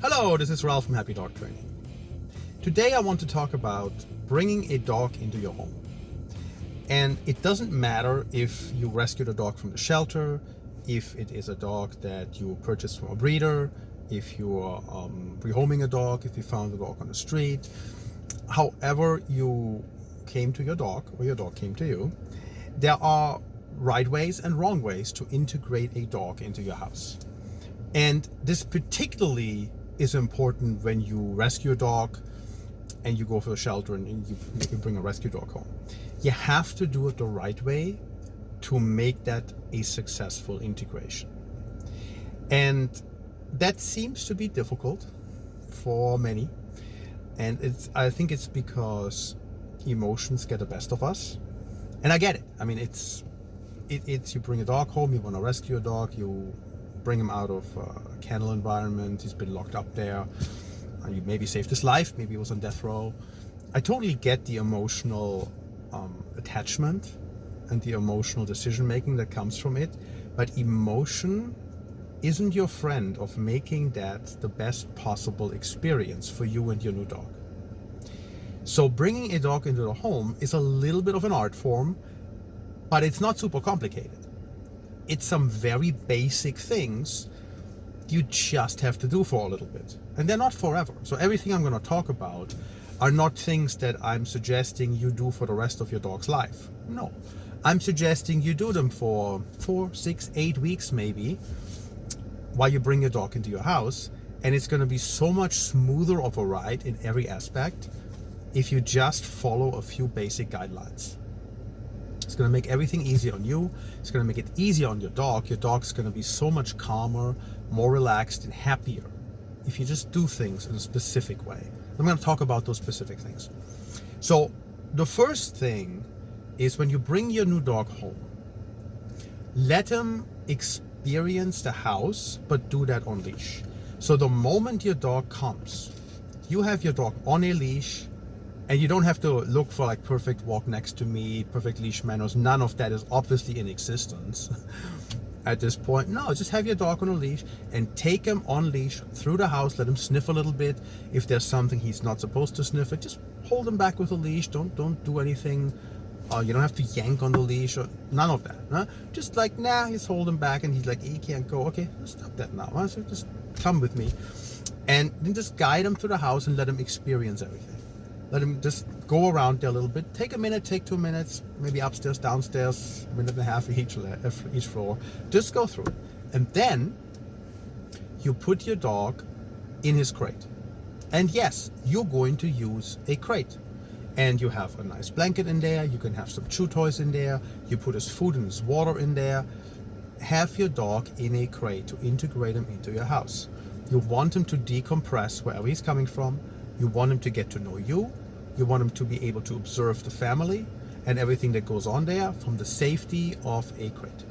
Hello, this is Ralph from Happy Dog Training. Today I want to talk about bringing a dog into your home. And it doesn't matter if you rescued a dog from the shelter, if it is a dog that you purchased from a breeder, if you are rehoming a dog, if you found a dog on the street. However you came to your dog or your dog came to you, there are right ways and wrong ways to integrate a dog into your house. And this particularly is important when you rescue a dog and you go for a shelter and you bring a rescue dog home. You have to do it the right way to make that a successful integration. And that seems to be difficult for many. And I think it's because emotions get the best of us. And I get it. I mean, it's you bring a dog home, you want to rescue a dog, you bring him out of a kennel environment, he's been locked up there, you maybe saved his life, maybe he was on death row. I totally get the emotional attachment and the emotional decision making that comes from it, but emotion isn't your friend of making that the best possible experience for you and your new dog. So bringing a dog into the home is a little bit of an art form, but it's not super complicated. It's some very basic things you just have to do for a little bit. And they're not forever. So everything I'm going to talk about are not things that I'm suggesting you do for the rest of your dog's life. No. I'm suggesting you do them for 4, 6, 8 weeks maybe while you bring your dog into your house. And it's going to be so much smoother of a ride in every aspect if you just follow a few basic guidelines. It's going to make everything easier on you. It's going to make it easier on your dog. Your dog's going to be so much calmer, more relaxed, and happier if you just do things in a specific way. I'm going to talk about those specific things. So the first thing is when you bring your new dog home, let him experience the house, but do that on leash. So the moment your dog comes, you have your dog on a leash. And you don't have to look for like perfect walk next to me, perfect leash manners. None of that is obviously in existence at this point. No, just have your dog on a leash and take him on leash through the house. Let him sniff a little bit. If there's something he's not supposed to sniff, just hold him back with a leash. Don't do anything. You don't have to yank on the leash or none of that. Huh? Just like, just hold him back, and he's like, he can't go. Okay, stop that now. Huh? So just come with me, and then just guide him to the house and let him experience everything. Let him just go around there a little bit. Take a minute, take 2 minutes, maybe upstairs, downstairs, a minute and a half each floor. Just go through it. And then you put your dog in his crate. And yes, you're going to use a crate. And you have a nice blanket in there. You can have some chew toys in there. You put his food and his water in there. Have your dog in a crate to integrate him into your house. You want him to decompress wherever he's coming from. You want him to get to know you. You want him to be able to observe the family and everything that goes on there from the safety of a crate.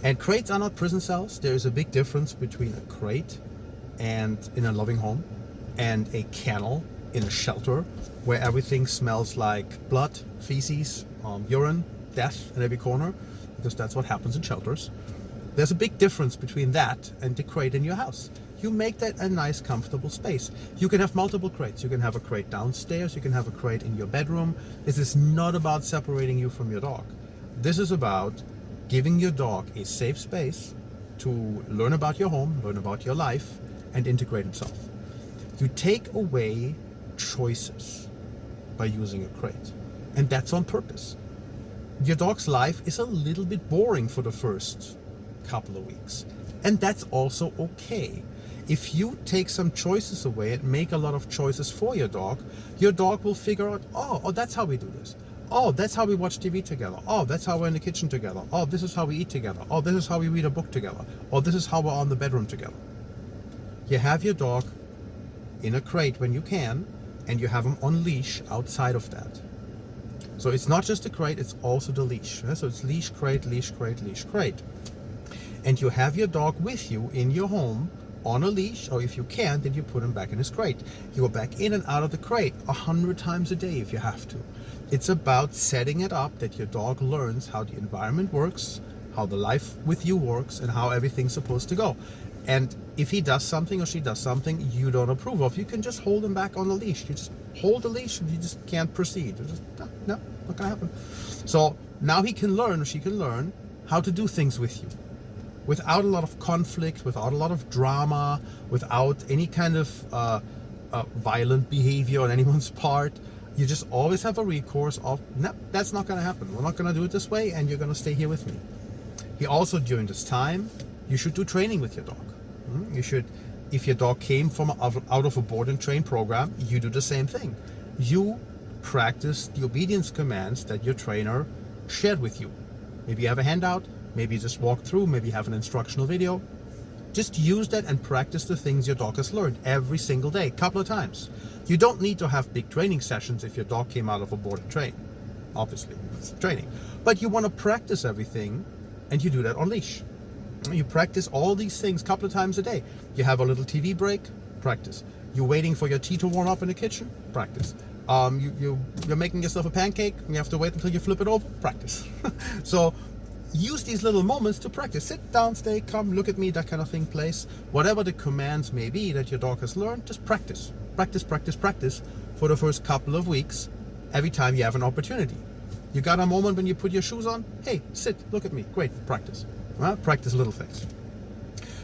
And crates are not prison cells. There is a big difference between a crate and in a loving home and a kennel in a shelter where everything smells like blood, feces, urine, death in every corner, because that's what happens in shelters. There's a big difference between that and the crate in your house. You make that a nice, comfortable space. You can have multiple crates. You can have a crate downstairs. You can have a crate in your bedroom. This is not about separating you from your dog. This is about giving your dog a safe space to learn about your home, learn about your life, and integrate himself. You take away choices by using a crate, and that's on purpose. Your dog's life is a little bit boring for the first couple of weeks, and that's also okay. If you take some choices away and make a lot of choices for your dog will figure out, oh, that's how we do this. Oh, that's how we watch TV together. Oh, that's how we're in the kitchen together. Oh, this is how we eat together. Oh, this is how we read a book together. Oh, this is how we're on the bedroom together. You have your dog in a crate when you can, and you have him on leash outside of that. So it's not just a crate, it's also the leash. So it's leash, crate, leash, crate, leash, crate. And you have your dog with you in your home on a leash, or if you can't, then you put him back in his crate. You go back in and out of the crate 100 times a day if you have to. It's about setting it up that your dog learns how the environment works, how the life with you works, and how everything's supposed to go. And if he does something or she does something you don't approve of, you can just hold him back on the leash. You just hold the leash and you just can't proceed. You just, no, not gonna happen. So now he can learn, or she can learn, how to do things with you without a lot of conflict, without a lot of drama, without any kind of violent behavior on anyone's part. You just always have a recourse of, no, that's not gonna happen. We're not gonna do it this way, and you're gonna stay here with me. He also, during this time, you should do training with your dog. You should, if your dog came from out of a board and train program, you do the same thing. You practice the obedience commands that your trainer shared with you. Maybe you have a handout, maybe you just walk through, maybe you have an instructional video. Just use that and practice the things your dog has learned every single day, a couple of times. You don't need to have big training sessions if your dog came out of a board and train. Obviously, it's training. But you want to practice everything, and you do that on leash. You practice all these things a couple of times a day. You have a little TV break, practice. You're waiting for your tea to warm up in the kitchen, practice. You're making yourself a pancake, and you have to wait until you flip it over, practice. So use these little moments to practice. Sit down, stay calm, look at me, that kind of thing, place. Whatever the commands may be that your dog has learned, just practice. Practice, practice, practice for the first couple of weeks, every time you have an opportunity. You got a moment when you put your shoes on? Hey, sit, look at me. Great, practice. Practice little things.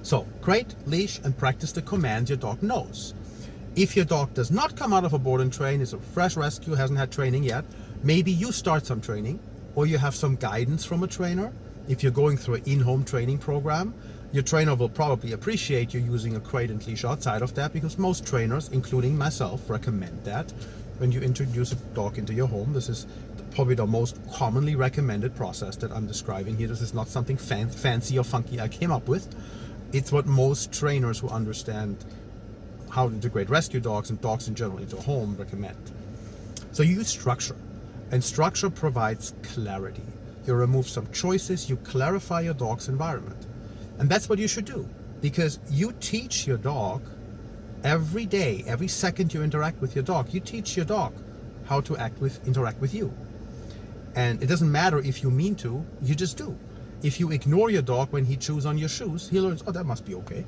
So, crate, leash, and practice the commands your dog knows. If your dog does not come out of a board and train, is a fresh rescue, hasn't had training yet, maybe you start some training, or you have some guidance from a trainer. If you're going through an in-home training program, your trainer will probably appreciate you using a crate and leash outside of that, because most trainers, including myself, recommend that when you introduce a dog into your home. This is probably the most commonly recommended process that I'm describing here. This is not something fancy or funky I came up with. It's what most trainers who understand how to integrate rescue dogs and dogs in general into a home recommend. So you use structure, and structure provides clarity. You remove some choices, you clarify your dog's environment. And that's what you should do, because you teach your dog every day, every second you interact with your dog, you teach your dog how to interact with you. And it doesn't matter if you mean to, you just do. If you ignore your dog when he chews on your shoes, he learns, oh, that must be okay.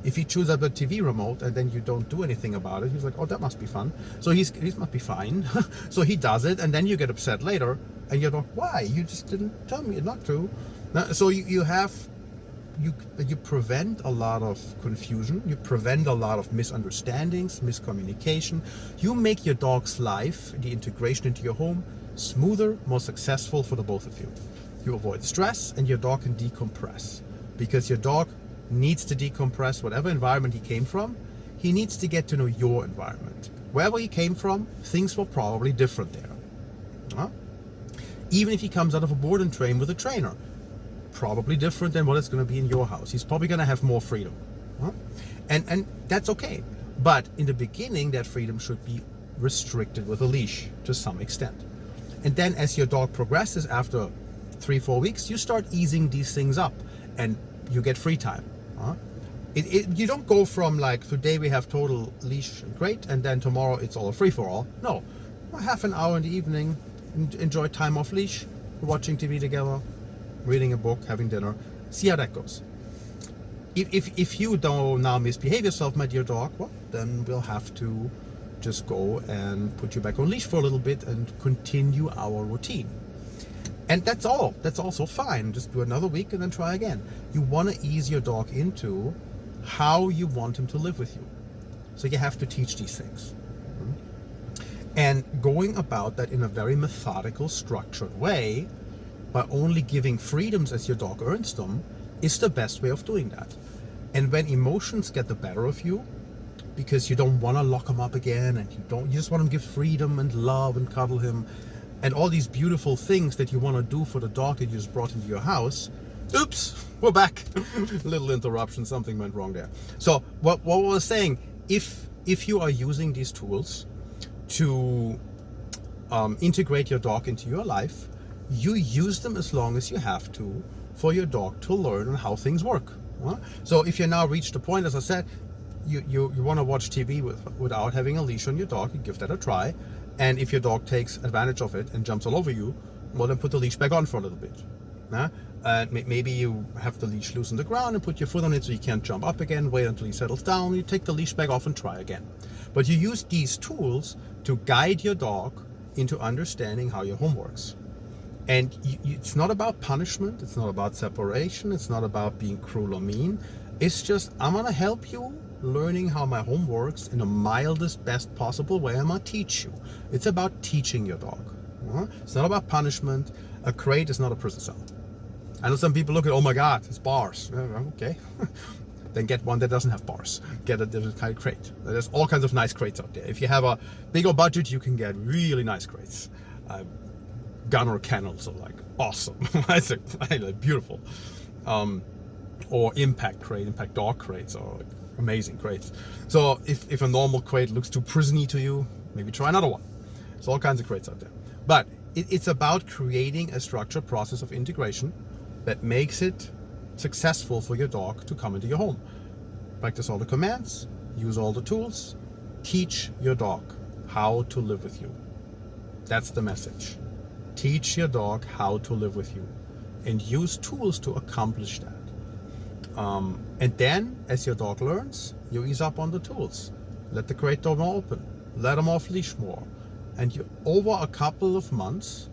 If he chews up the TV remote and then you don't do anything about it, he's like, oh, that must be fun. So he must be fine. So he does it, and then you get upset later, and you're like, why? You just didn't tell me not to. So you prevent a lot of confusion, you prevent a lot of misunderstandings, miscommunication. You make your dog's life, the integration into your home, smoother, more successful for the both of you. You avoid stress, and your dog can decompress, because your dog needs to decompress. Whatever environment he came from, he needs to get to know your environment. Wherever he came from, things were probably different there. Even if he comes out of a board and train with a trainer, probably different than what it's going to be in your house. He's probably going to have more freedom. And that's okay. But in the beginning, that freedom should be restricted with a leash to some extent. And then as your dog progresses, after 3-4 weeks, you start easing these things up, and you get free time. You don't go from like, today we have total leash and crate, and then tomorrow it's all a free-for-all. No, half an hour in the evening, enjoy time off leash, watching TV together, reading a book, having dinner. See how that goes. If you don't now misbehave yourself, my dear dog, well, then we'll have to just go and put you back on leash for a little bit and continue our routine. And that's all. That's also fine. Just do another week and then try again. You want to ease your dog into how you want him to live with you. So you have to teach these things. And going about that in a very methodical, structured way, by only giving freedoms as your dog earns them, is the best way of doing that. And when emotions get the better of you, because you don't want to lock him up again, and you just want to give freedom and love and cuddle him, and all these beautiful things that you want to do for the dog that you just brought into your house. Oops, we're back. Little interruption, something went wrong there. So what we were saying, if you are using these tools to integrate your dog into your life, you use them as long as you have to for your dog to learn on how things work. So if you now reached the point, as I said, you want to watch TV without having a leash on your dog, you give that a try. And if your dog takes advantage of it and jumps all over you, well, then put the leash back on for a little bit. Maybe you have the leash loose on the ground and put your foot on it so you can't jump up again, wait until he settles down, you take the leash back off and try again. But you use these tools to guide your dog into understanding how your home works. And it's not about punishment, it's not about separation, it's not about being cruel or mean. It's just, I'm gonna help you learning how my home works in the mildest, best possible way. I'm gonna teach you. It's about teaching your dog. It's not about punishment. A crate is not a prison cell. I know some people look at, oh my God, it's bars. Okay. Then get one that doesn't have bars. Get a different kind of crate. There's all kinds of nice crates out there. If you have a bigger budget, you can get really nice crates. Gunner kennels are like awesome. It's like beautiful. Or impact dog crates are like amazing crates. So if a normal crate looks too prisony to you, maybe try another one. There's all kinds of crates out there. But it's about creating a structured process of integration that makes it successful for your dog to come into your home. Practice all the commands, use all the tools, teach your dog how to live with you. That's the message. Teach your dog how to live with you and use tools to accomplish that. And then as your dog learns, you ease up on the tools. Let the crate door more open, let him off leash more. And over a couple of months,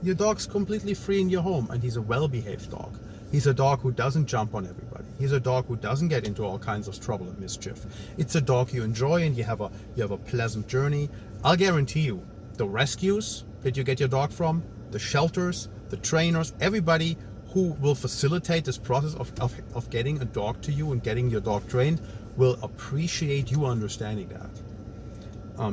your dog's completely free in your home and he's a well-behaved dog. He's a dog who doesn't jump on everybody. He's a dog who doesn't get into all kinds of trouble and mischief. It's a dog you enjoy and you have a pleasant journey. I'll guarantee you, the rescues that you get your dog from, the shelters, the trainers, everybody who will facilitate this process of getting a dog to you and getting your dog trained will appreciate you understanding that.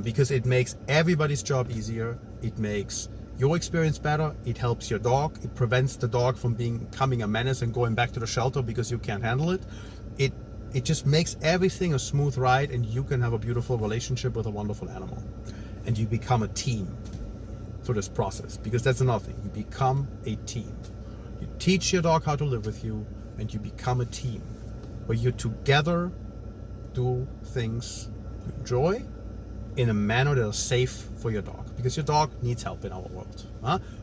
Because it makes everybody's job easier. It makes your experience better. It helps your dog. It prevents the dog from becoming a menace and going back to the shelter because you can't handle it. It just makes everything a smooth ride and you can have a beautiful relationship with a wonderful animal. And you become a team through this process, because that's another thing. You become a team. You teach your dog how to live with you and you become a team where you together do things you enjoy in a manner that is safe for your dog, because your dog needs help in our world.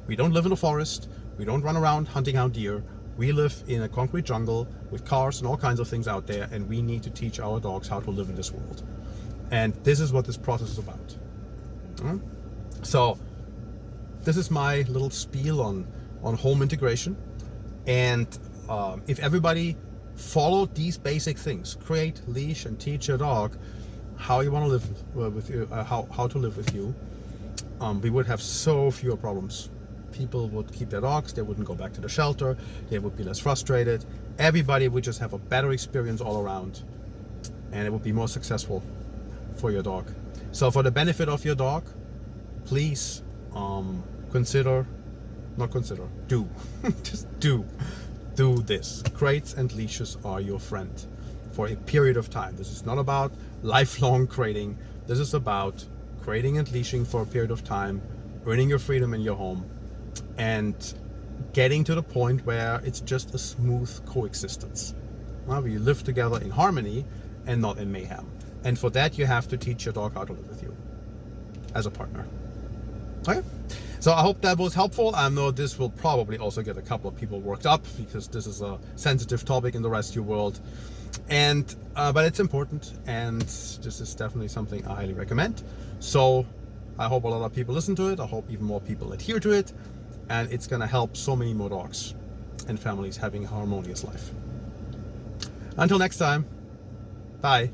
We don't live in a forest. We don't run around hunting out deer. We live in a concrete jungle with cars and all kinds of things out there, and we need to teach our dogs how to live in this world. And this is what this process is about. So this is my little spiel on home integration. And if everybody followed these basic things, create, leash, and teach your dog how you want to live with you, how to live with you, we would have so fewer problems. People would keep their dogs, they wouldn't go back to the shelter, they would be less frustrated. Everybody would just have a better experience all around, and it would be more successful for your dog. So for the benefit of your dog, please do just do this. Crates and leashes are your friend for a period of time. This is not about lifelong crating. This is about crating and leashing for a period of time, earning your freedom in your home, and getting to the point where it's just a smooth coexistence, where you live together in harmony and not in mayhem. And for that, you have to teach your dog how to live with you as a partner. Okay, so I hope that was helpful. I know this will probably also get a couple of people worked up, because this is a sensitive topic in the rescue world, and but it's important, and this is definitely something I highly recommend. So I hope a lot of people listen to it. I hope even more people adhere to it, and it's going to help so many more dogs and families having a harmonious life. Until next time, bye.